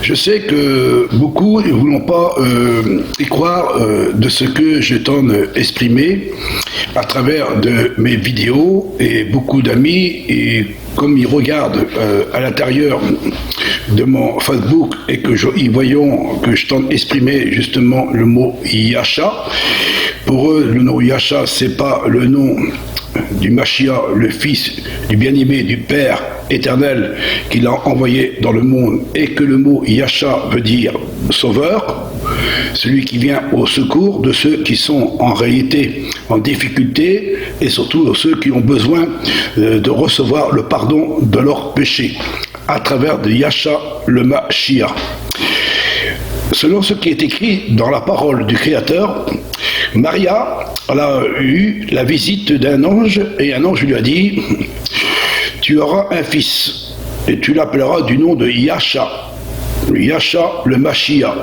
Je sais que beaucoup ne voulons pas y croire de ce que je tente d'exprimer à travers de mes vidéos, et beaucoup d'amis, et comme ils regardent à l'intérieur de mon Facebook et que ils voyons que je tente d'exprimer justement le mot Yasha, pour eux le nom Yasha c'est pas le nom du Mashiach, le fils du bien-aimé du Père éternel qu'il a envoyé dans le monde, et que le mot Yasha veut dire sauveur, celui qui vient au secours de ceux qui sont en réalité en difficulté, et surtout de ceux qui ont besoin de recevoir le pardon de leurs péchés à travers de Yasha le Mashiach. Selon ce qui est écrit dans la parole du Créateur, Maria a eu la visite d'un ange, et un ange lui a dit « Tu auras un fils, et tu l'appelleras du nom de Yasha, Yasha le Mashiach,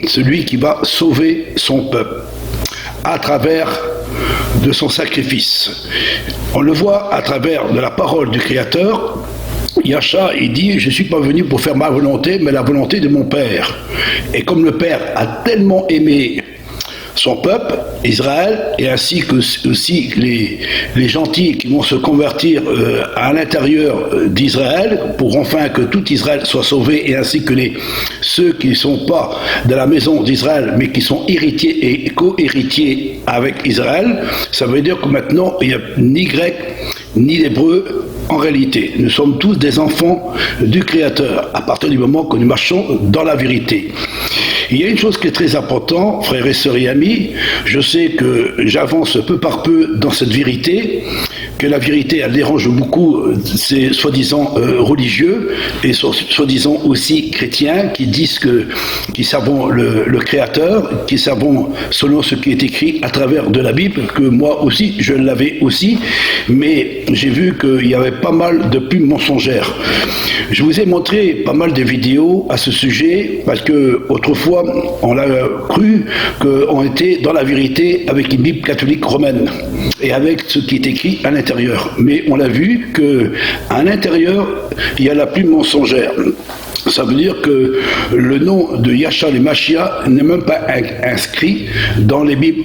celui qui va sauver son peuple à travers de son sacrifice. » On le voit à travers de la parole du Créateur. Yasha, il dit, je ne suis pas venu pour faire ma volonté, mais la volonté de mon Père. Et comme le Père a tellement aimé son peuple, Israël, et ainsi que aussi les gentils qui vont se convertir à l'intérieur d'Israël, pour enfin que tout Israël soit sauvé, et ainsi que ceux qui ne sont pas de la maison d'Israël, mais qui sont héritiers et co-héritiers avec Israël, ça veut dire que maintenant, il n'y a ni grec, ni d'hébreu. En réalité, nous sommes tous des enfants du Créateur, à partir du moment que nous marchons dans la vérité. Il y a une chose qui est très importante, frères et sœurs et amis, je sais que j'avance peu par peu dans cette vérité, que la vérité, elle dérange beaucoup ces soi-disant religieux, et soi-disant aussi chrétiens, qui disent qui savent le Créateur, qui savent selon ce qui est écrit à travers de la Bible, que moi aussi, je l'avais aussi, mais j'ai vu qu'il y avait pas mal de pubs mensongères. Je vous ai montré pas mal de vidéos à ce sujet, parce que autrefois, on a cru qu'on était dans la vérité avec une Bible catholique romaine, et avec ce qui est écrit à l'intérieur. Mais on a vu qu'à l'intérieur, il y a la pub mensongère. Ça veut dire que le nom de Yasha le Mashiach n'est même pas inscrit dans les Bibles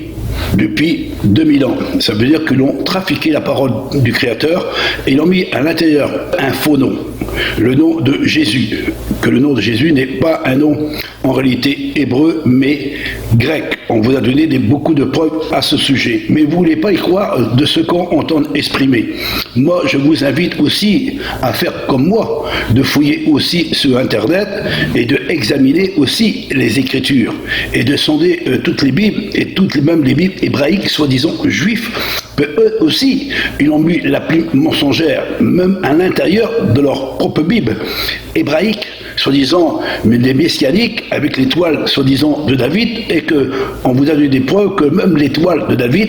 depuis 2000 ans. Ça veut dire qu'ils ont trafiqué la parole du Créateur et ils ont mis à l'intérieur un faux nom, le nom de Jésus, que le nom de Jésus n'est pas un nom en réalité hébreu mais grec. On vous a donné beaucoup de preuves à ce sujet, mais vous ne voulez pas y croire de ce qu'on entend exprimer. Moi, je vous invite aussi à faire comme moi, de fouiller aussi sur Internet et de examiner aussi les Écritures et de sonder toutes les Bibles, et même les Bibles hébraïques, soi-disant juifs, que eux aussi, ils ont mis la plume mensongère, même à l'intérieur de leur propre Bible hébraïque, soi-disant des messianiques, avec l'étoile soi-disant de David, et qu'on vous a donné des preuves que même l'étoile de David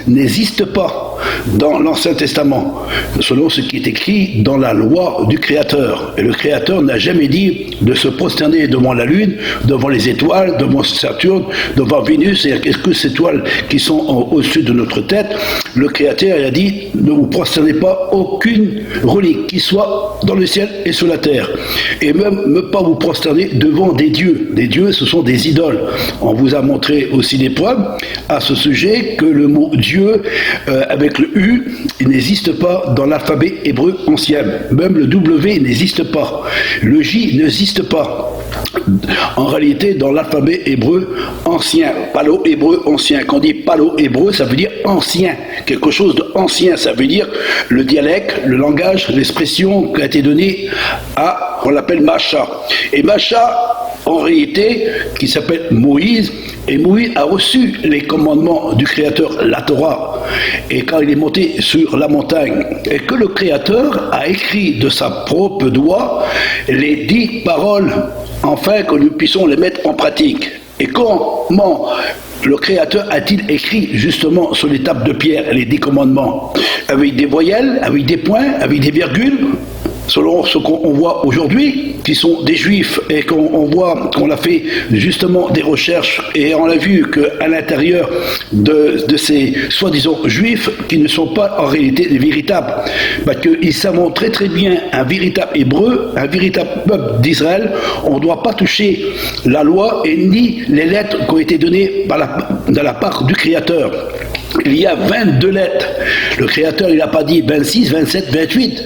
n'existe pas dans l'Ancien Testament, selon ce qui est écrit dans la loi du Créateur. Et le Créateur n'a jamais dit de se prosterner devant la Lune, devant les étoiles, devant Saturne, devant Vénus, et quelques étoiles qui sont au-dessus de notre tête. Le Créateur, il a dit, ne vous prosternez pas aucune relique qui soit dans le ciel et sur la terre. Et même ne pas vous prosterner devant des dieux. Des dieux, ce sont des idoles. On vous a montré aussi des preuves à ce sujet que le mot Dieu, avec le U, il n'existe pas dans l'alphabet hébreu ancien. Même le W n'existe pas. Le J n'existe pas. En réalité, dans l'alphabet hébreu ancien, palo-hébreu ancien. Quand on dit palo-hébreu, ça veut dire ancien. Quelque chose d'ancien, ça veut dire le dialecte, le langage, l'expression qui a été donnée à, on l'appelle Masha. Et Masha, en réalité, qui s'appelle Moïse, et Moïse a reçu les commandements du Créateur, la Torah, et quand il est monté sur la montagne, et que le Créateur a écrit de sa propre doigt les 10 paroles, afin que nous puissions les mettre en pratique. Et comment le Créateur a-t-il écrit justement sur les tables de pierre les 10 commandements? Avec des voyelles, avec des points, avec des virgules? selon ce qu'on voit aujourd'hui, qui sont des juifs, et qu'on a fait justement des recherches, et on a vu qu'à l'intérieur de ces soi-disant juifs, qui ne sont pas en réalité des véritables, parce qu'ils savent très très bien un véritable hébreu, un véritable peuple d'Israël, on ne doit pas toucher la loi et ni les lettres qui ont été données de la part du Créateur. Il y a 22 lettres. Le Créateur, il n'a pas dit 26, 27, 28.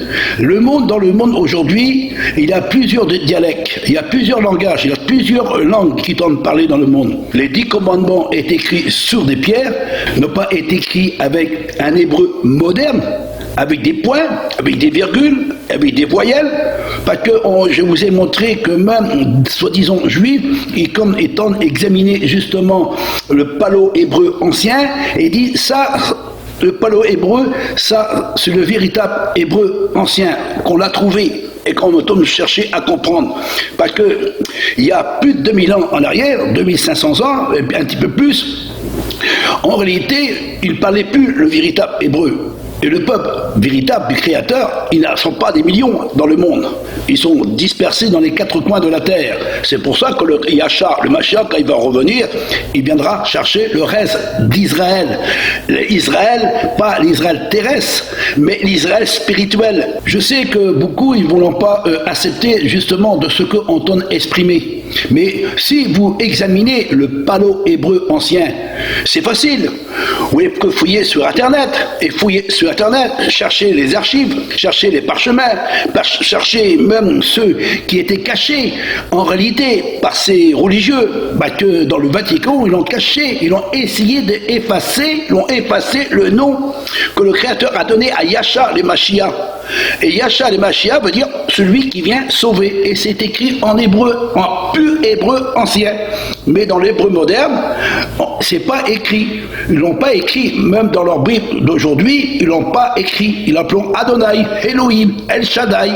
Dans le monde aujourd'hui, il y a plusieurs dialectes, il y a plusieurs langages, il y a plusieurs langues qui tentent parler dans le monde. Les 10 commandements sont écrits sur des pierres, n'ont pas été écrits avec un hébreu moderne, avec des points, avec des virgules, avec des voyelles, parce que je vous ai montré que même, soi-disant juifs, comme étant examiné justement le palo-hébreu ancien, et dit ça, le palo-hébreu, ça c'est le véritable hébreu ancien qu'on a trouvé et qu'on retourne chercher à comprendre. Parce que il y a plus de 2000 ans en arrière, 2500 ans, un petit peu plus, en réalité, ils ne parlaient plus le véritable hébreu. Et le peuple véritable du Créateur, ils ne sont pas des millions dans le monde. Ils sont dispersés dans les 4 coins de la terre. C'est pour ça que le Yahshua, le Mashiach, quand il va revenir, il viendra chercher le reste d'Israël. L'Israël, pas l'Israël terrestre, mais l'Israël spirituel. Je sais que beaucoup, ils ne vont pas accepter justement de ce qu'on entend exprimer. Mais si vous examinez le palo-hébreu ancien, c'est facile. Vous pouvez fouiller sur Internet, et fouiller sur Internet, chercher les archives, chercher les parchemins, chercher même ceux qui étaient cachés en réalité par ces religieux, que dans le Vatican, ils l'ont caché, ils ont essayé d'effacer, le nom que le Créateur a donné à Yahshua le Mashiach. Et Yahshua le Mashiach veut dire celui qui vient sauver, et c'est écrit en hébreu, en pur hébreu ancien. Mais dans l'hébreu moderne, c'est pas écrit. Ils l'ont pas écrit, même dans leur Bible d'aujourd'hui, ils l'ont pas écrit. Ils l'appellent Adonai, Elohim, El Shaddai.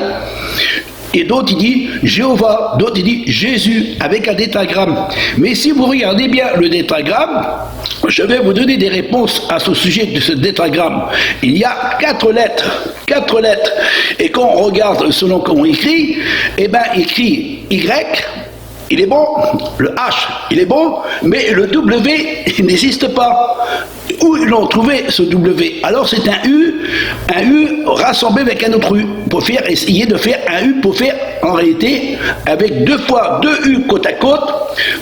Et d'autres, ils disent Jéhovah, d'autres, ils disent Jésus, avec un tétragramme. Mais si vous regardez bien le tétragramme, je vais vous donner des réponses à ce sujet de ce tétragramme. Il y a 4 lettres. 4 lettres. Et quand on regarde selon comment on écrit, écrit Y, il est bon, le H, il est bon, mais le W, il n'existe pas. Où ils l'ont trouvé, ce W? Alors c'est un U rassemblé avec un autre U, pour essayer de faire un U, pour faire en réalité, avec 2 fois 2 U côte à côte,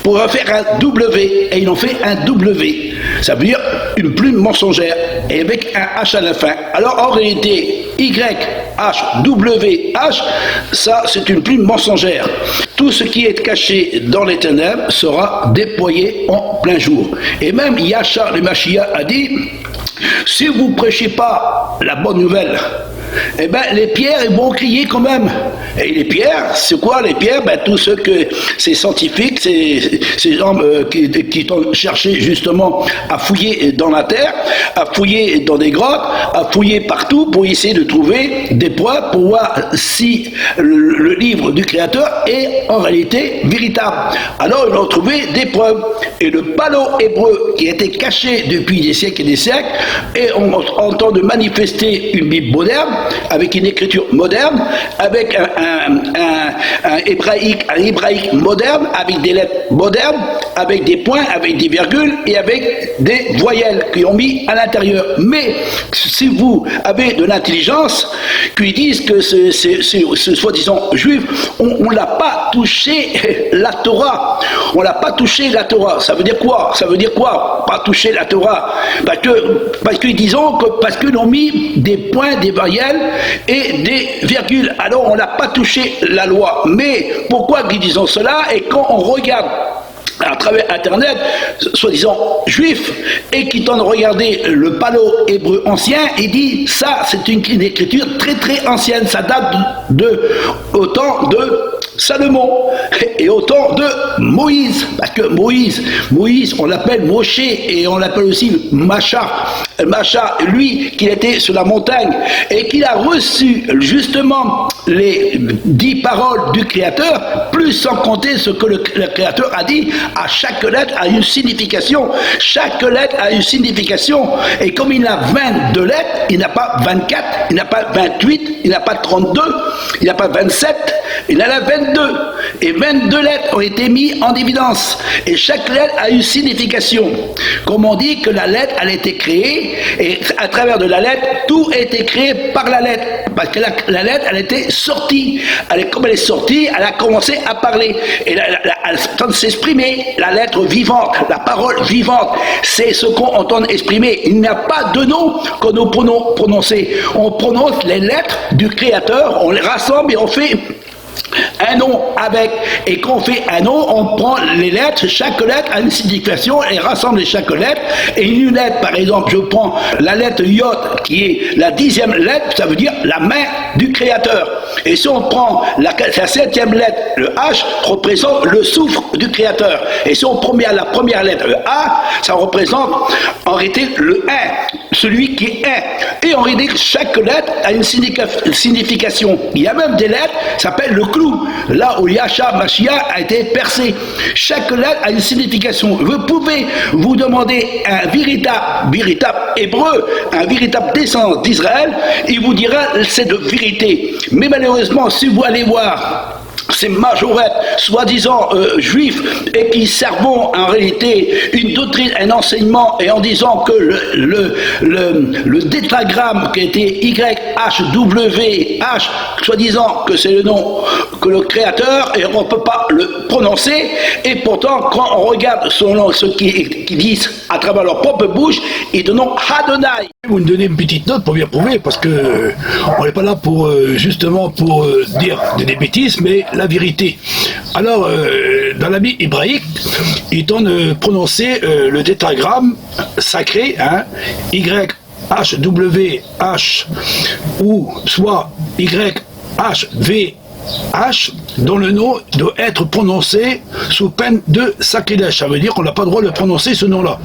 pour faire un W, et ils ont fait un W. Ça veut dire une plume mensongère, et avec un H à la fin. Alors en réalité, Y, H, W, H, ça c'est une plume mensongère. Tout ce qui est caché dans les ténèbres sera déployé en plein jour. Et même Yahshua le Mashiach a dit, si vous ne prêchez pas la bonne nouvelle, les pierres ils vont crier quand même. Et les pierres, c'est quoi les pierres? Tout ce que ces scientifiques, ces gens qui ont cherché justement à fouiller dans la terre, à fouiller dans des grottes, à fouiller partout pour essayer de trouver des preuves pour voir si le livre du Créateur est en réalité véritable. Alors ils ont trouvé des preuves. Et le palo-hébreu qui a été caché depuis des siècles et des siècles, et on entend de manifester une Bible moderne, avec une écriture moderne, avec un hébraïque moderne, avec des lettres modernes, avec des points, avec des virgules et avec des voyelles qui ont mis à l'intérieur. Mais si vous avez de l'intelligence, qui disent que ce soi-disant juif, on l'a pas touché la Torah. On l'a pas touché la Torah. Ça veut dire quoi? Ça veut dire quoi? Pas toucher la Torah. Parce qu'ils disent parce qu'ils ont mis des points, des voyelles et des virgules. Alors on n'a pas touché la loi. Mais pourquoi ils disent cela? Et quand on regarde à travers Internet, soi-disant juif, et qui tente de regarder le palo-hébreu ancien, il dit ça c'est une écriture très très ancienne, ça date au temps de Salomon et au temps de Moïse, parce que Moïse on l'appelle Moshe et on l'appelle aussi Macha, Macha, lui, qu'il était sur la montagne et qu'il a reçu justement les 10 paroles du Créateur, plus sans compter ce que le Créateur a dit, à chaque lettre a une signification. Chaque lettre a une signification. Et comme il a 22 lettres, il n'a pas 24, il n'a pas 28, il n'a pas 32, il n'a pas 27, il en a 22. Et 22 lettres ont été mises en évidence. Et chaque lettre a une signification. Comme on dit que la lettre, elle a été créée, et à travers de la lettre, tout a été créé par la lettre. Parce que la lettre, elle était sortie. Comme elle est sortie, elle a commencé à parler. Et elle entend s'exprimer. La lettre vivante, la parole vivante, c'est ce qu'on entend exprimer. Il n'y a pas de nom que nous prononcer. On prononce les lettres du Créateur, on les rassemble et on fait un nom avec, et quand on fait un nom, on prend les lettres, chaque lettre a une signification et rassemble chaque lettre. Et une lettre, par exemple, je prends la lettre Yod, qui est la 10e lettre, ça veut dire la main du Créateur. Et si on prend la 7e lettre, le H, représente le souffle du Créateur. Et si on prend la première lettre, le A, ça représente en réalité le 1, celui qui est 1. Et en réalité, chaque lettre a une signification. Il y a même des lettres, ça s'appelle le clou, là où Yasha Mashiach a été percé. Chaque lettre a une signification. Vous pouvez vous demander un véritable hébreu, un véritable descendant d'Israël, il vous dira cette vérité. Mais malheureusement, si vous allez voir ces majorettes, soi-disant juifs, et qui servent en réalité une doctrine, un enseignement, et en disant que le tétragramme qui a été YHWH, soi-disant que c'est le nom que le Créateur, et on ne peut pas le prononcer, et pourtant, quand on regarde selon ce qu'ils disent à travers leur propre bouche, ils donnent Adonai. Vous me donnez une petite note pour bien prouver, parce que on n'est pas là pour justement pour dire des bêtises, mais la vérité. Alors, dans la Bible hébraïque, il donne prononcer le tétragramme sacré, hein, YHWH, ou soit YHV H, dont le nom doit être prononcé sous peine de sacrilège. Ça veut dire qu'on n'a pas le droit de prononcer ce nom-là.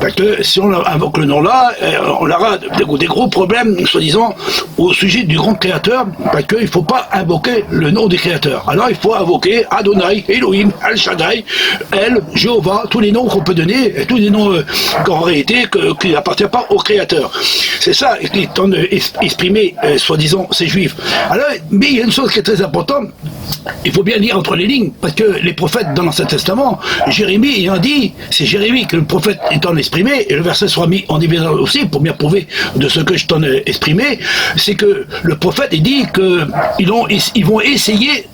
Parce que si on invoque le nom-là, on aura des gros problèmes, soi-disant, au sujet du grand créateur, parce qu'il ne faut pas invoquer le nom du créateur. Alors il faut invoquer Adonai, Elohim, El Shaddai, El, Jéhovah, tous les noms qu'on peut donner, et tous les noms qu'en réalité, qui n'appartiennent pas au créateur. C'est ça qui est en exprimé, soi-disant, ces juifs. Alors, mais il y a une chose qui est très importante. Il faut bien lire entre les lignes, parce que les prophètes dans l'Ancien Testament, Jérémie ayant dit, c'est Jérémie que le prophète étant exprimé, et le verset sera mis en évidence aussi, pour bien prouver de ce que je t'en ai exprimé, c'est que le prophète il dit qu'ils vont essayer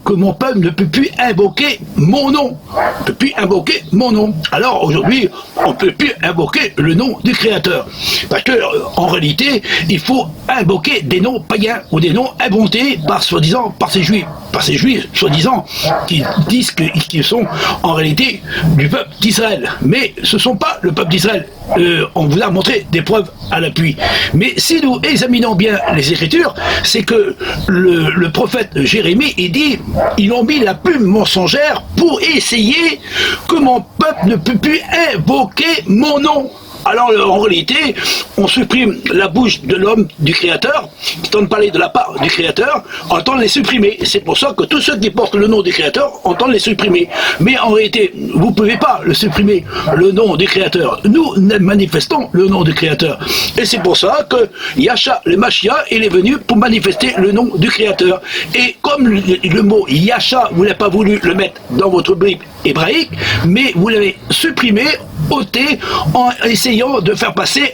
que mon peuple ne peut plus invoquer mon nom. Ne peut plus invoquer mon nom. Alors aujourd'hui, on ne peut plus invoquer le nom du Créateur. Parce que en réalité, il faut invoquer des noms païens ou des noms inventés par soi-disant par ces juifs, soi-disant, qui disent qu'ils sont en réalité du peuple d'Israël. Mais ce ne sont pas le peuple d'Israël. On vous a montré des preuves à l'appui. Mais si nous examinons bien les Écritures, c'est que le prophète Jérémie, il dit, ils ont mis la plume mensongère pour essayer que mon peuple ne peut plus invoquer mon nom. Alors en réalité, on supprime la bouche de l'homme, du Créateur, qui tente de parler de la part du Créateur, on tente de les supprimer. C'est pour ça que tous ceux qui portent le nom du Créateur, on tente de les supprimer. Mais en réalité, vous ne pouvez pas le supprimer, le nom du Créateur. Nous manifestons le nom du Créateur. Et c'est pour ça que Yasha, le Mashiach, il est venu pour manifester le nom du Créateur. Et comme le mot Yasha, vous n'avez pas voulu le mettre dans votre Bible hébraïque, mais vous l'avez supprimé, ôté, en essayant de faire passer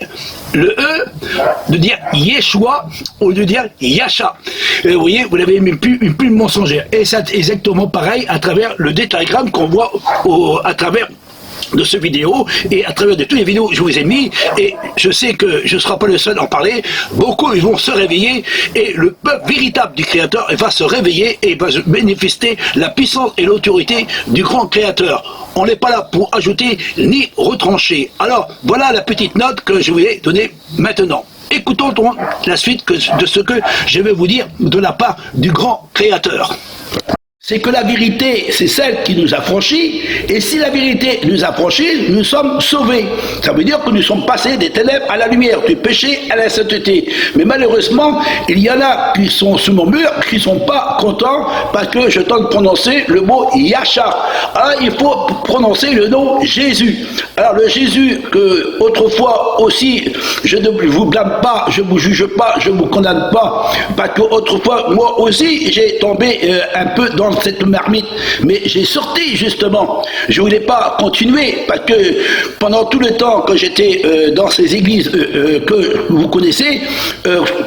le E, de dire Yeshua au lieu de dire Yasha. Et vous voyez, vous l'avez mis une plume mensongère. Et c'est exactement pareil à travers le tétragramme qu'on voit à travers de ce vidéo et à travers de toutes les vidéos que je vous ai mis, et je sais que je ne serai pas le seul à en parler. Beaucoup ils vont se réveiller et le peuple véritable du Créateur va se réveiller et va manifester la puissance et l'autorité du grand Créateur. On n'est pas là pour ajouter ni retrancher. Alors voilà la petite note que je vous ai donnée maintenant. Écoutons la suite de ce que je vais vous dire de la part du grand Créateur. c'est que la vérité, c'est celle qui nous a franchis, et si la vérité nous a franchis, nous sommes sauvés. Ça veut dire que nous sommes passés des ténèbres à la lumière, du péché à la sainteté. Mais malheureusement, il y en a qui sont sous mon mur, qui ne sont pas contents parce que je tente de prononcer le mot Yasha. Alors, il faut prononcer le nom Jésus. Alors le Jésus que autrefois aussi, je ne vous blâme pas, je ne vous juge pas, je ne vous condamne pas, parce que autrefois, moi aussi, j'ai tombé un peu dans cette marmite, mais j'ai sorti justement. Je voulais pas continuer parce que pendant tout le temps que j'étais dans ces églises que vous connaissez,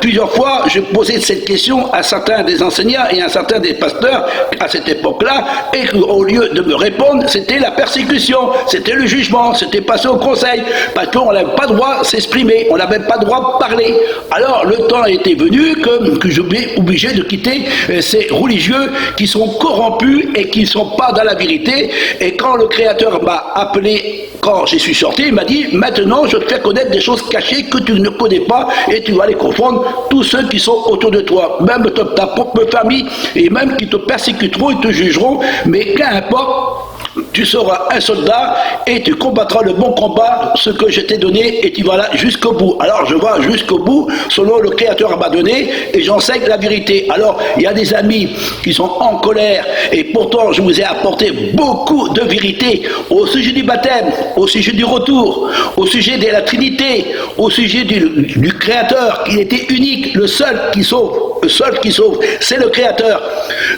plusieurs fois je posais cette question à certains des enseignants et à certains des pasteurs à cette époque-là, et au lieu de me répondre, c'était la persécution, c'était le jugement, c'était passer au conseil, parce qu'on n'avait pas le droit de s'exprimer, on n'avait pas le droit de parler. Alors le temps était venu que j'étais obligé de quitter ces religieux qui sont corrompus et qui ne sont pas dans la vérité. Et quand le Créateur m'a appelé, quand j'y suis sorti, il m'a dit: maintenant je te fais connaître des choses cachées que tu ne connais pas, et tu vas les confondre tous ceux qui sont autour de toi, même ta propre famille, et même qui te persécuteront et te jugeront, mais qu'importe, tu seras un soldat et tu combattras le bon combat, ce que je t'ai donné, et tu vas là jusqu'au bout. Alors je vais jusqu'au bout selon le Créateur m'a donné, et j'enseigne la vérité. Alors il y a des amis qui sont en colère, et pourtant je vous ai apporté beaucoup de vérité au sujet du baptême, au sujet du retour, au sujet de la Trinité, au sujet du Créateur qui était unique, le seul qui sauve. Le seul qui sauve, c'est le Créateur.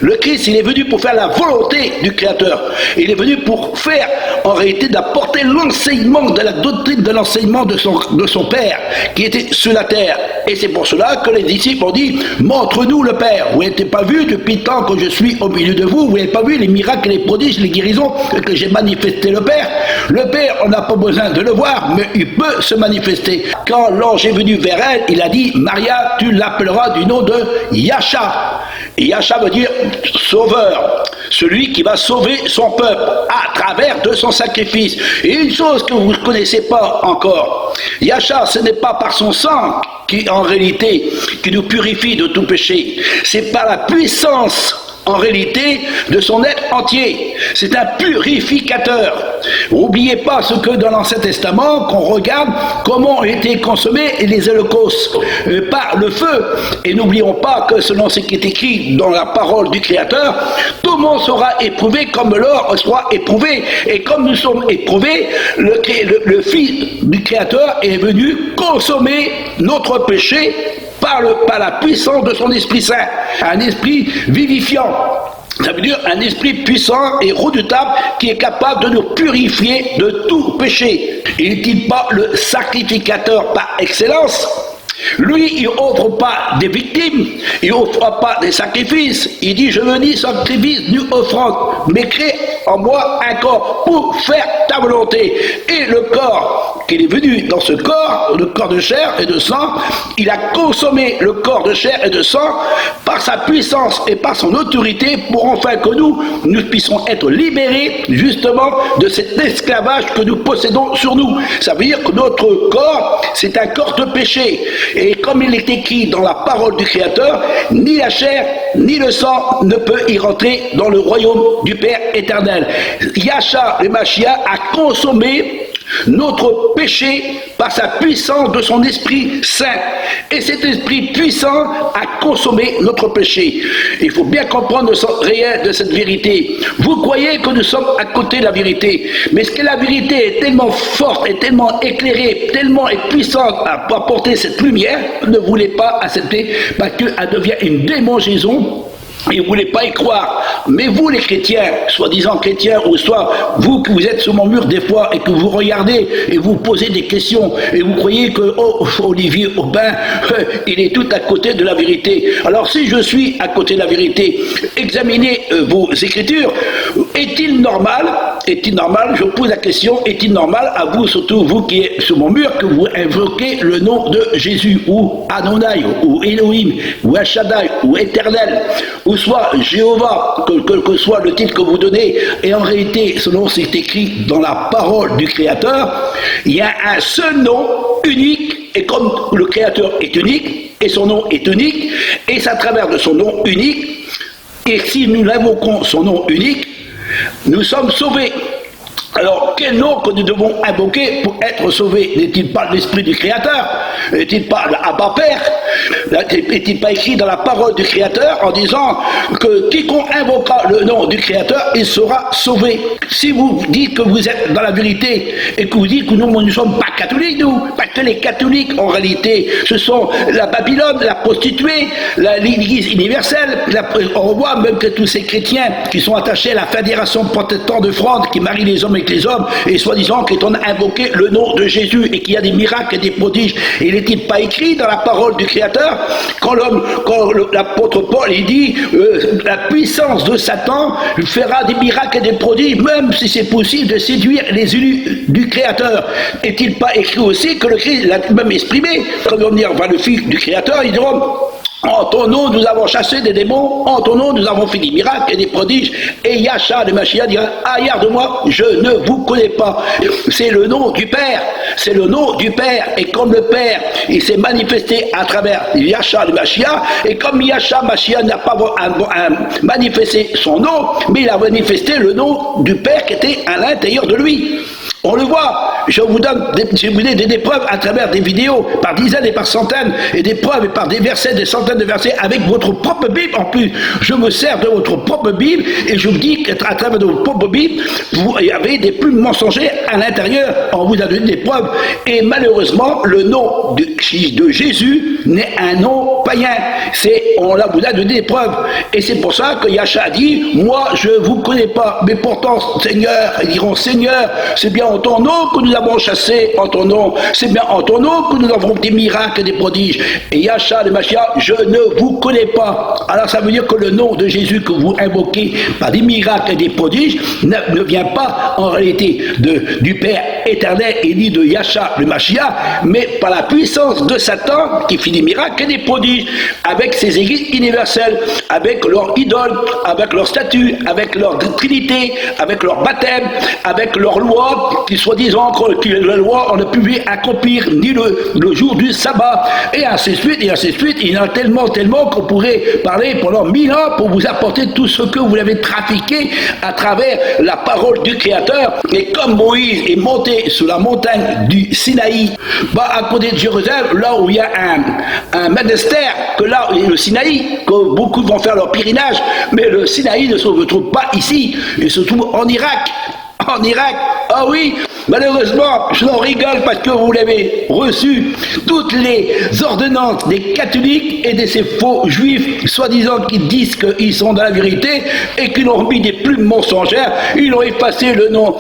Le Christ, il est venu pour faire la volonté du Créateur. Il est venu pour faire, en réalité, d'apporter l'enseignement de la doctrine, de l'enseignement de son Père, qui était sur la terre. Et c'est pour cela que les disciples ont dit: montre-nous le Père. Vous n'avez pas vu depuis le temps que je suis au milieu de vous, vous n'avez pas vu les miracles, les prodiges, les guérisons que j'ai manifesté le Père. Le Père, on n'a pas besoin de le voir, mais il peut se manifester. Quand l'ange est venu vers elle, il a dit: Maria, tu l'appelleras du nom de Yasha. Et Yasha veut dire sauveur, celui qui va sauver son peuple à travers de son sacrifice. Et une chose que vous ne connaissez pas encore, Yasha, ce n'est pas par son sang qui, en réalité, qui nous purifie de tout péché, c'est par la puissance, en réalité, de son être entier. C'est un purificateur. N'oubliez pas ce que dans l'Ancien Testament, qu'on regarde comment ont été consommés les holocaustes par le feu. Et n'oublions pas que selon ce qui est écrit dans la parole du Créateur, tout le monde sera éprouvé comme l'or sera éprouvé. Et comme nous sommes éprouvés, le Fils du Créateur est venu consommer notre péché par la puissance de son Esprit Saint, un esprit vivifiant. Ça veut dire un esprit puissant et redoutable qui est capable de nous purifier de tout péché. Il n'est-il pas le sacrificateur par excellence? Lui, il n'offre pas des victimes, il n'offre pas des sacrifices. Il dit: je veux ni sacrifice ni offrande, mais crée en moi un corps pour faire ta volonté. Et le corps qu'il est venu dans ce corps, le corps de chair et de sang, il a consommé le corps de chair et de sang par sa puissance et par son autorité, pour enfin que nous puissions être libérés justement de cet esclavage que nous possédons sur nous. Ça veut dire que notre corps, c'est un corps de péché. Et comme il est écrit dans la parole du Créateur, ni la chair ni le sang ne peut y rentrer dans le royaume du Père éternel. Yasha, le Mashiach, a consommé notre péché par sa puissance de son Esprit Saint. Et cet Esprit puissant a consommé notre péché. Il faut bien comprendre le sens réel de cette vérité. Vous croyez que nous sommes à côté de la vérité, mais ce que la vérité est tellement forte, est tellement éclairée, tellement est puissante à apporter cette lumière, ne voulez pas accepter parce qu'elle devient une démangeaison. Et vous ne voulez pas y croire. Mais vous, les chrétiens, soi-disant chrétiens, ou soit vous qui vous êtes sur mon mur des fois et que vous regardez et vous posez des questions et vous croyez que Olivier Aubin, il est tout à côté de la vérité. Alors si je suis à côté de la vérité, examinez vos écritures. Est-il normal, je vous pose la question, est-il normal à vous, surtout vous qui êtes sur mon mur, que vous invoquez le nom de Jésus, ou Adonai, ou Elohim, ou Shaddai, ou Éternel, ou soit Jéhovah, que soit le titre que vous donnez, et en réalité, selon ce qui est écrit dans la parole du Créateur, il y a un seul nom unique, et comme le Créateur est unique, et son nom est unique, et c'est à travers de son nom unique Et si nous invoquons son nom unique, nous sommes sauvés. Alors, quel nom que nous devons invoquer pour être sauvés? N'est-il pas l'Esprit du Créateur? N'est-il pas l'Abba Père? N'est-il pas écrit dans la parole du Créateur en disant que quiconque invoquera le nom du Créateur, il sera sauvé? Si vous dites que vous êtes dans la vérité et que vous dites que nous ne sommes pas catholiques, nous, parce que les catholiques, en réalité, ce sont la Babylone, la prostituée, l'Église universelle. On voit même que tous ces chrétiens qui sont attachés à la Fédération protestante de France, qui marient les hommes avec les hommes, et soi-disant qu'on a invoqué le nom de Jésus et qu'il y a des miracles et des prodiges. Et n'est-il pas écrit dans la parole du Créateur, quand l'apôtre Paul il dit la puissance de Satan fera des miracles et des prodiges, même si c'est possible de séduire les élus du Créateur. Est-il pas écrit aussi que le Christ l'a même exprimé, quand on va venir voir le Fils du Créateur, ils diront: en ton nom, nous avons chassé des démons. En ton nom, nous avons fait des miracles et des prodiges. Et Yahcha, le Mashiach, dira: arrière de moi, je ne vous connais pas. C'est le nom du Père. C'est le nom du Père. Et comme le Père, il s'est manifesté à travers Yahcha, le Mashiach. Et comme Yahcha, Mashiach n'a pas manifesté son nom, mais il a manifesté le nom du Père qui était à l'intérieur de lui. On le voit, je vous donne des preuves à travers des vidéos, par dizaines et par centaines, et des preuves et par des versets, des centaines de versets, avec votre propre Bible en plus. Je me sers de votre propre Bible, et je vous dis qu'à travers de votre propre Bible, vous avez des plumes mensongères à l'intérieur, on vous a donné des preuves. Et malheureusement, le nom de Jésus n'est un nom païen. On vous a donné des preuves. Et c'est pour ça que Yahcha a dit: moi, je ne vous connais pas, mais pourtant, Seigneur, ils diront: Seigneur, c'est bien en ton nom que nous avons chassé, en ton nom, c'est bien en ton nom que nous avons des miracles et des prodiges. Et Yahcha, le Mashiach, je ne vous connais pas. Alors ça veut dire que le nom de Jésus que vous invoquez par des miracles et des prodiges ne vient pas en réalité du Père éternel et ni de Yahcha, le Mashiach, mais par la puissance de Satan qui fait des miracles et des prodiges avec ses églises universelles, avec leur idole, avec leur statut, avec leur trinité, avec leur baptême, avec leur loi, qui soi-disant que la loi on ne pouvait accomplir ni le jour du sabbat, et ainsi de suite, et ainsi de suite. Il y en a tellement qu'on pourrait parler pendant 1000 ans pour vous apporter tout ce que vous avez trafiqué à travers la parole du Créateur. Et comme Moïse est monté sur la montagne du Sinaï, à côté de Jérusalem, là où il y a un monastère, que là où il y a le Sinaï, que beaucoup vont faire leur pèlerinage, mais le Sinaï ne se trouve pas ici, il se trouve en Irak. En Irak, ah oui, malheureusement, je n'en rigole parce que vous l'avez reçu, toutes les ordonnances des catholiques et de ces faux juifs, soi-disant qui disent qu'ils sont dans la vérité et qui ont mis des plumes mensongères, ils ont effacé le nom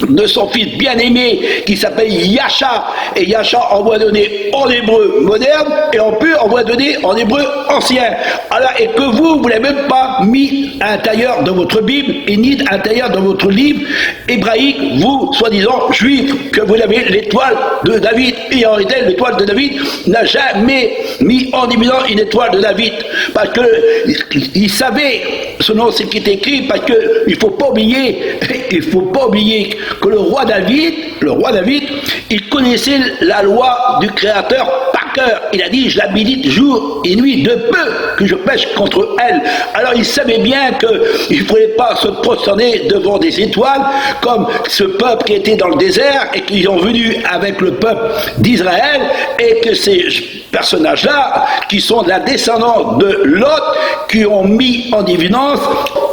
de son fils bien-aimé qui s'appelle Yahcha, et Yahcha on va donner en hébreu moderne et on peut on va donner en hébreu ancien. Alors, et que vous l'avez même pas mis à l'intérieur de votre Bible et ni à l'intérieur de votre livre hébraïque, vous soi-disant juifs, que vous avez l'étoile de David, et en réalité l'étoile de David n'a jamais mis en évidence une étoile de David, parce que il savait selon ce qui est écrit, parce que il faut pas oublier que le roi David, il connaissait la loi du Créateur par cœur. Il a dit: je la médite jour et nuit, de peu que je pêche contre elle. Alors il savait bien qu'il ne fallait pas se prosterner devant des étoiles, comme ce peuple qui était dans le désert et qui sont venus avec le peuple d'Israël, et que ces personnages-là, qui sont de la descendance de Lot, qui ont mis en évidence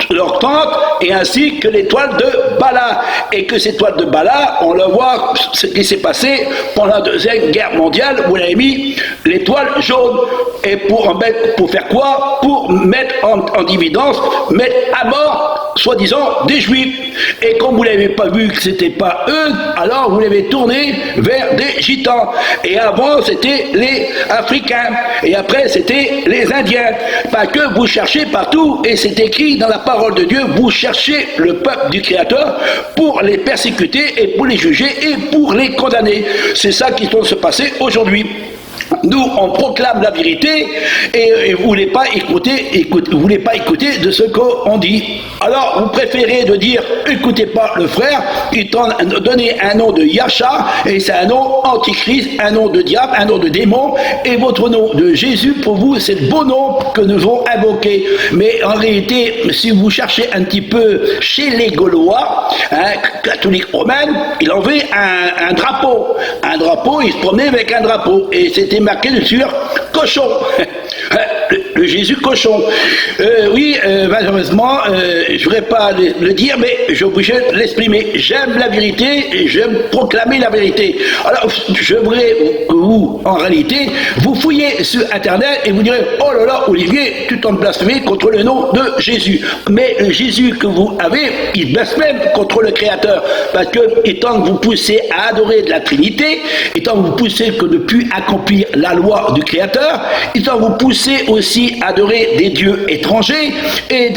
leur tente, et ainsi que l'étoile de Bala. Et que cette étoile de Bala, on le voit, ce qui s'est passé pendant la Deuxième Guerre mondiale, où on avait mis l'étoile jaune. Et pour faire quoi? Pour mettre en évidence, mettre à mort, soi-disant, des Juifs. Et comme vous n'avez pas vu que c'était pas eux, alors vous l'avez tourné vers des Gitans. Et avant, c'était les Africains. Et après, c'était les Indiens. Parce que vous cherchez partout, et c'est écrit dans la parole de Dieu, vous cherchez le peuple du Créateur pour les persécuter et pour les juger et pour les condamner. C'est ça qui doit se passer aujourd'hui. Nous, on proclame la vérité et vous voulez pas écouter de ce qu'on dit. Alors, vous préférez de dire, écoutez pas le frère, il t'a donné un nom de Yasha, et c'est un nom antichrist, un nom de diable, un nom de démon, et votre nom de Jésus, pour vous, c'est le beau nom que nous avons invoqué. Mais en réalité, si vous cherchez un petit peu chez les Gaulois, catholiques romains, il avait un drapeau. Un drapeau, il se promenait avec un drapeau, et c'était marqué dessus cochon. Le Jésus cochon. Oui, malheureusement, je ne voudrais pas le dire, mais je suis obligé de l'exprimer. J'aime la vérité et j'aime proclamer la vérité. Alors, je voudrais que vous, en réalité, vous fouillez sur Internet et vous direz, oh là là, Olivier, tu t'en blasphémé contre le nom de Jésus. Mais le Jésus que vous avez, il blasphème contre le Créateur. Parce que, étant que vous poussez à adorer de la Trinité, étant que vous poussez que de ne plus accomplir la loi du Créateur, étant que vous poussez aussi à adorer des dieux étrangers, et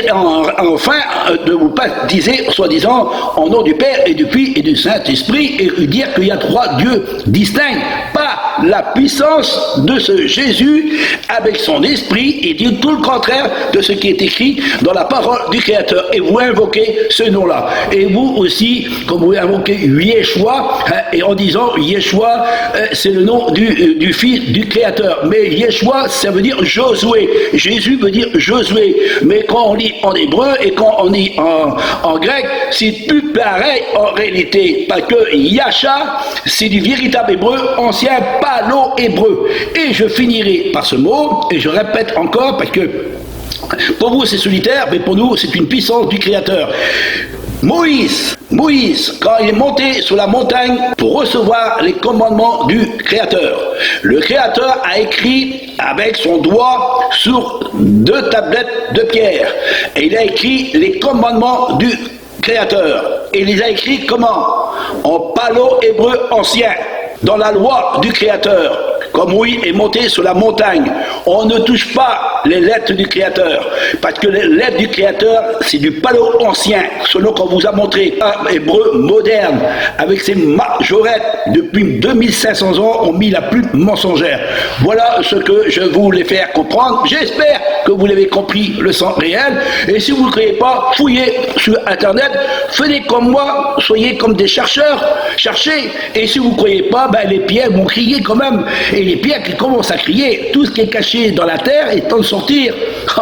enfin, de vous baptiser, soi-disant, en nom du Père et du Fils et du Saint-Esprit, et dire qu'il y a 3 dieux distincts, pas la puissance de ce Jésus avec son esprit, et dit tout le contraire de ce qui est écrit dans la parole du Créateur. Et vous invoquez ce nom-là. Et vous aussi, comme vous invoquez Yeshua, et en disant Yeshua, c'est le nom du Fils du Créateur. Mais Yeshua, ça veut dire Josué. Jésus veut dire Josué. Mais quand on lit en hébreu et quand on lit en grec, c'est plus pareil en réalité. Parce que Yasha, c'est du véritable hébreu ancien palo-hébreu. Et je finirai par ce mot, et je répète encore, parce que pour vous c'est solitaire, mais pour nous c'est une puissance du Créateur. Moïse, quand il est monté sur la montagne pour recevoir les commandements du Créateur, le Créateur a écrit avec son doigt sur 2 tablettes de pierre. Et il a écrit les commandements du Créateur. Et il les a écrits comment? En palo-hébreu ancien, dans la loi du Créateur. Comme Moïse est monté sur la montagne, on ne touche pas les lettres du Créateur, parce que les lettres du Créateur, c'est du palo ancien, selon qu'on vous a montré un hébreu moderne, avec ses majorettes, depuis 2500 ans, ont mis la plume mensongère. Voilà ce que je voulais faire comprendre. J'espère que vous l'avez compris, le sens réel, et si vous ne croyez pas, fouillez sur Internet, faites comme moi, soyez comme des chercheurs, cherchez, et si vous ne croyez pas, ben, les pierres vont crier quand même. Et les pierres qui commencent à crier, tout ce qui est caché dans la terre est temps de sortir.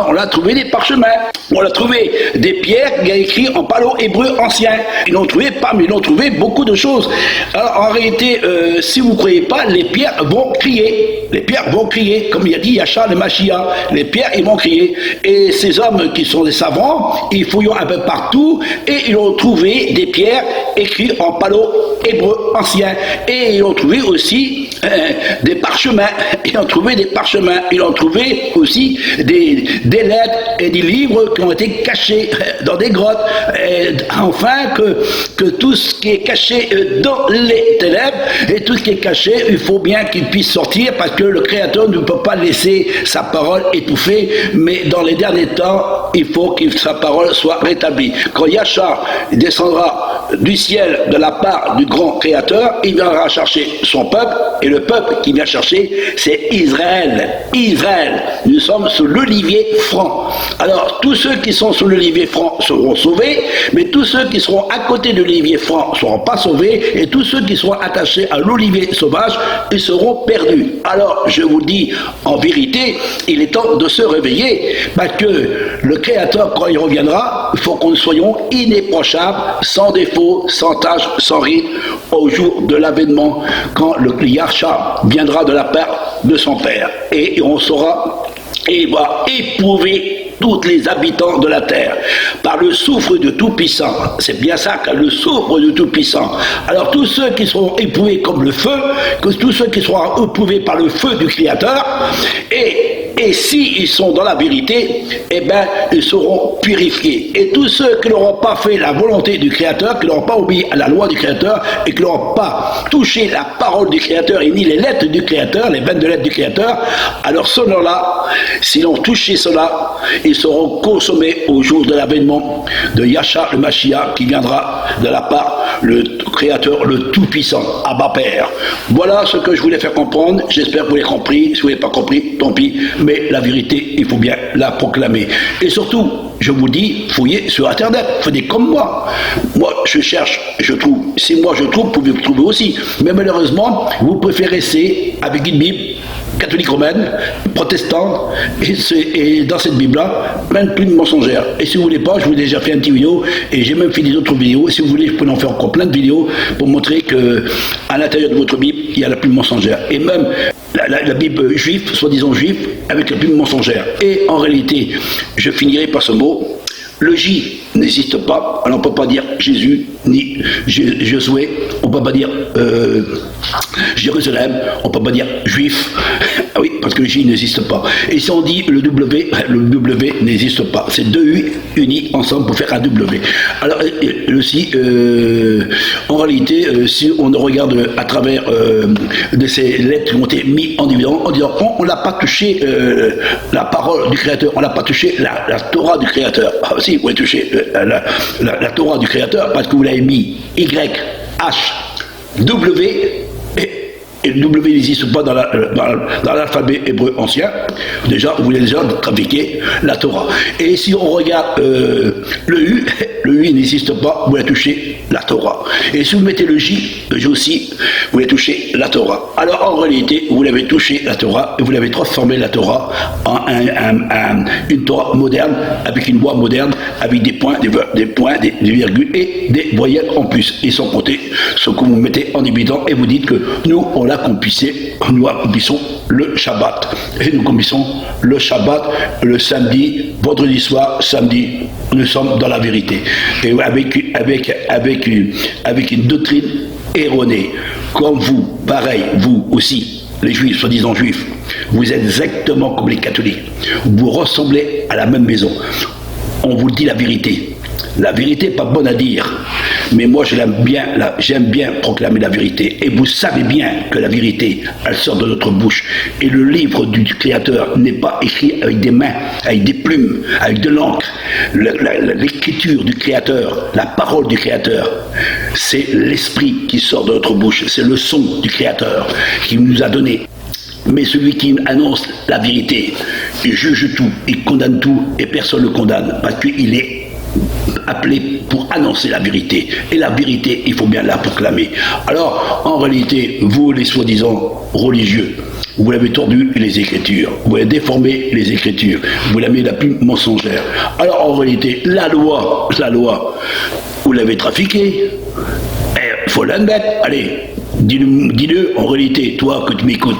On a trouvé des parchemins, on a trouvé des pierres qui ont écrit en palo-hébreu ancien. Ils n'ont trouvé pas, mais ils ont trouvé beaucoup de choses. Alors en réalité, si vous ne croyez pas, les pierres vont crier. Les pierres vont crier, comme il a dit Yachar le Mashiach. Les pierres, ils vont crier. Et ces hommes qui sont des savants, ils fouillent un peu partout et ils ont trouvé des pierres écrites en palo-hébreu ancien. Et ils ont trouvé aussi des parchemins, ils ont trouvé des parchemins, ils ont trouvé aussi des lettres et des livres qui ont été cachés dans des grottes. Et enfin, que tout ce qui est caché dans les ténèbres et tout ce qui est caché, il faut bien qu'il puisse sortir, parce que le Créateur ne peut pas laisser sa parole étouffée, mais dans les derniers temps, il faut que sa parole soit rétablie. Quand Yachar descendra du ciel de la part du grand Créateur, il viendra chercher son peuple, et le peuple qui vient chercher, c'est Israël. Israël. Nous sommes sous l'olivier franc. Alors, tous ceux qui sont sous l'olivier franc seront sauvés, mais tous ceux qui seront à côté de l'olivier franc ne seront pas sauvés, et tous ceux qui seront attachés à l'olivier sauvage, ils seront perdus. Alors, je vous dis, en vérité, il est temps de se réveiller, parce que le Créateur, quand il reviendra, il faut que nous soyons irréprochables, sans défaut, sans tâche, sans ride, au jour de l'avènement, quand le Yahshua viendra de la part de son Père. Et on saura, et il va éprouver tous les habitants de la terre par le souffle de Tout-Puissant. C'est bien ça, que le souffle de Tout-Puissant. Alors tous ceux qui seront éprouvés comme le feu, que tous ceux qui seront éprouvés par le feu du Créateur, et Et s'ils sont dans la vérité, eh bien, ils seront purifiés. Et tous ceux qui n'auront pas fait la volonté du Créateur, qui n'auront pas obéi à la loi du Créateur, et qui n'auront pas touché la parole du Créateur, et ni les lettres du Créateur, les 22 lettres du Créateur, alors ceux-là, s'ils ont touché cela, ils seront consommés au jour de l'avènement de Yahshua le Mashiach, qui viendra de la part le Créateur, le Tout-Puissant, Abba Père. Voilà ce que je voulais faire comprendre. J'espère que vous l'avez compris. Si vous n'avez pas compris, tant pis. Mais la vérité, il faut bien la proclamer. Et surtout, je vous dis, fouillez sur Internet. Faites comme moi. Moi, je cherche, je trouve. Si moi je trouve, vous pouvez le trouver aussi. Mais malheureusement, vous préférez rester avec une Bible catholique romaine, protestante, et dans cette Bible-là, même plus de mensongère. Et si vous voulez pas, je vous ai déjà fait une petite vidéo, et j'ai même fait des autres vidéos. Et si vous voulez, je peux en faire encore plein de vidéos pour montrer que à l'intérieur de votre Bible, il y a la plume mensongère. Et même la Bible juive, soi-disant juive, avec la plume mensongère. Et en réalité, je finirai par ce mot. Le J n'existe pas, alors on ne peut pas dire Jésus ni Josué, on ne peut pas dire Jérusalem, on ne peut pas dire juif, ah oui, parce que le J n'existe pas. Et si on dit le W n'existe pas. C'est deux U unis ensemble pour faire un W. Alors aussi, en réalité, si on regarde à travers de ces lettres qui ont été mises en évidence, en disant on n'a pas touché la parole du Créateur, on n'a pas touché la Torah du Créateur. Ah, si, vous avez touché la Torah du Créateur parce que vous l'avez mis Y, H, W, et le W n'existe pas dans l'alphabet hébreu ancien. Déjà, vous voulez déjà trafiquer la Torah. Et si on regarde le U n'existe pas, vous voulez toucher la Torah. Et si vous mettez le J aussi, vous voulez toucher la Torah. Alors en réalité, vous l'avez touché la Torah, et vous l'avez transformé la Torah en une Torah moderne, avec une voix moderne, avec des points, des virgules et des voyelles en plus. Et sans compter ce que vous mettez en évidence, et vous dites que nous, nous accomplissons le Shabbat. Et nous accomplissons le Shabbat le samedi, vendredi soir, samedi, nous sommes dans la vérité. Et avec une doctrine erronée. Comme vous, pareil, vous aussi, les juifs, soi-disant juifs, vous êtes exactement comme les catholiques. Vous ressemblez à la même maison. On vous dit la vérité. La vérité n'est pas bonne à dire, mais moi j'aime bien proclamer la vérité. Et vous savez bien que la vérité, elle sort de notre bouche. Et le livre du Créateur n'est pas écrit avec des mains, avec des plumes, avec de l'encre. L'écriture du Créateur, la parole du Créateur, c'est l'esprit qui sort de notre bouche. C'est le son du Créateur qui nous a donné. Mais celui qui annonce la vérité, il juge tout, il condamne tout, et personne ne le condamne, parce qu'il est appelé pour annoncer la vérité. Et la vérité, il faut bien la proclamer. Alors, en réalité, vous, les soi-disant religieux, vous l'avez tordu les Écritures, vous avez déformé les Écritures, vous l'avez la plus mensongère. Alors, en réalité, la loi, vous l'avez trafiquée. Il faut l'admettre. Allez, dis-le en réalité, toi que tu m'écoutes,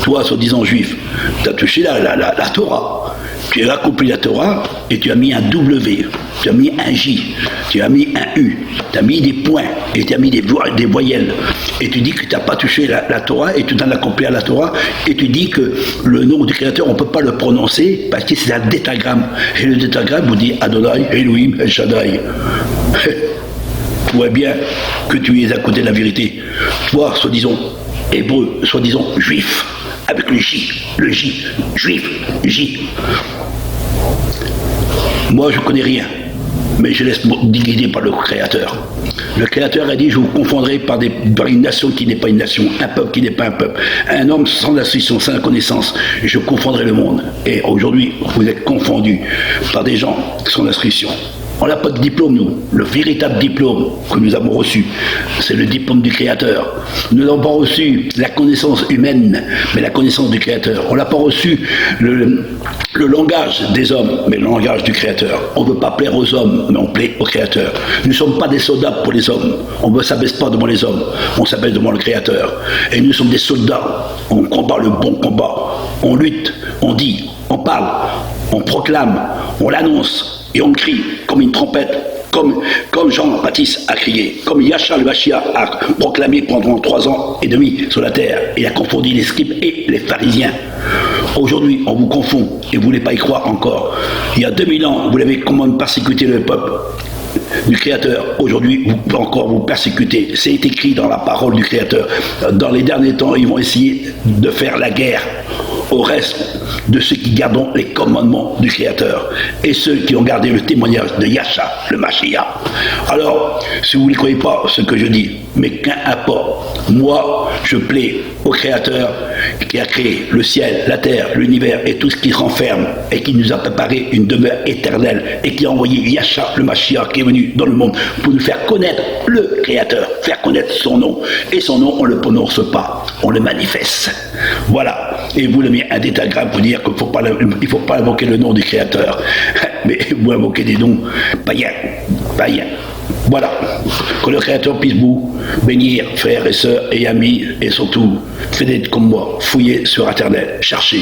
toi, soi-disant juif, tu as touché la Torah. Tu as accompli la Torah et tu as mis un W, tu as mis un J, tu as mis un U, tu as mis des points et tu as mis des voyelles. Et tu dis que tu n'as pas touché la Torah et tu t'en as accompli à la Torah et tu dis que le nom du Créateur, on ne peut pas le prononcer parce que c'est un détagramme. Et le détagramme vous dit Adonai, Elohim, El Shaddai. Tu vois bien que tu es à côté de la vérité. Toi, soi-disant hébreu, soi-disant juif, avec le J, juif, J. Moi, je ne connais rien, mais je laisse guider par le Créateur. Le Créateur a dit, je vous confondrai par une nation qui n'est pas une nation, un peuple qui n'est pas un peuple, un homme sans instruction, sans connaissance, je confondrai le monde. Et aujourd'hui, vous êtes confondus par des gens sans instruction. On n'a pas de diplôme, nous. Le véritable diplôme que nous avons reçu, c'est le diplôme du Créateur. Nous n'avons pas reçu la connaissance humaine, mais la connaissance du Créateur. On n'a pas reçu le langage des hommes, mais le langage du Créateur. On ne veut pas plaire aux hommes, mais on plaît au Créateur. Nous ne sommes pas des soldats pour les hommes. On ne s'abaisse pas devant les hommes, on s'abaisse devant le Créateur. Et nous sommes des soldats. On combat le bon combat. On lutte, on dit, on parle, on proclame, on l'annonce. Et on crie comme une trompette, comme Jean-Baptiste a crié, comme Yahshua le Mashiach a proclamé pendant 3 ans et demi sur la terre, et a confondu les scribes et les pharisiens. Aujourd'hui, on vous confond et vous ne voulez pas y croire encore. Il y a 2000 ans, vous l'avez comment persécuté le peuple du Créateur. Aujourd'hui, vous persécutez. C'est écrit dans la parole du Créateur. Dans les derniers temps, ils vont essayer de faire la guerre au reste de ceux qui gardent les commandements du Créateur et ceux qui ont gardé le témoignage de Yahshua, le Mashiach. Alors, si vous ne croyez pas ce que je dis, mais qu'importe, moi, je plais au Créateur qui a créé le ciel, la terre, l'univers et tout ce qui renferme et qui nous a préparé une demeure éternelle et qui a envoyé Yahshua, le Mashiach, qui est venu dans le monde pour nous faire connaître le Créateur, faire connaître son nom. Et son nom, on ne le prononce pas, on le manifeste. Voilà. Et vous le mis un détail grave pour dire qu'il ne faut pas invoquer le nom du Créateur, mais vous invoquez des noms païens. Voilà. Que le Créateur puisse vous bénir, frères et sœurs et amis, et surtout, faites comme moi, fouillez sur Internet, cherchez.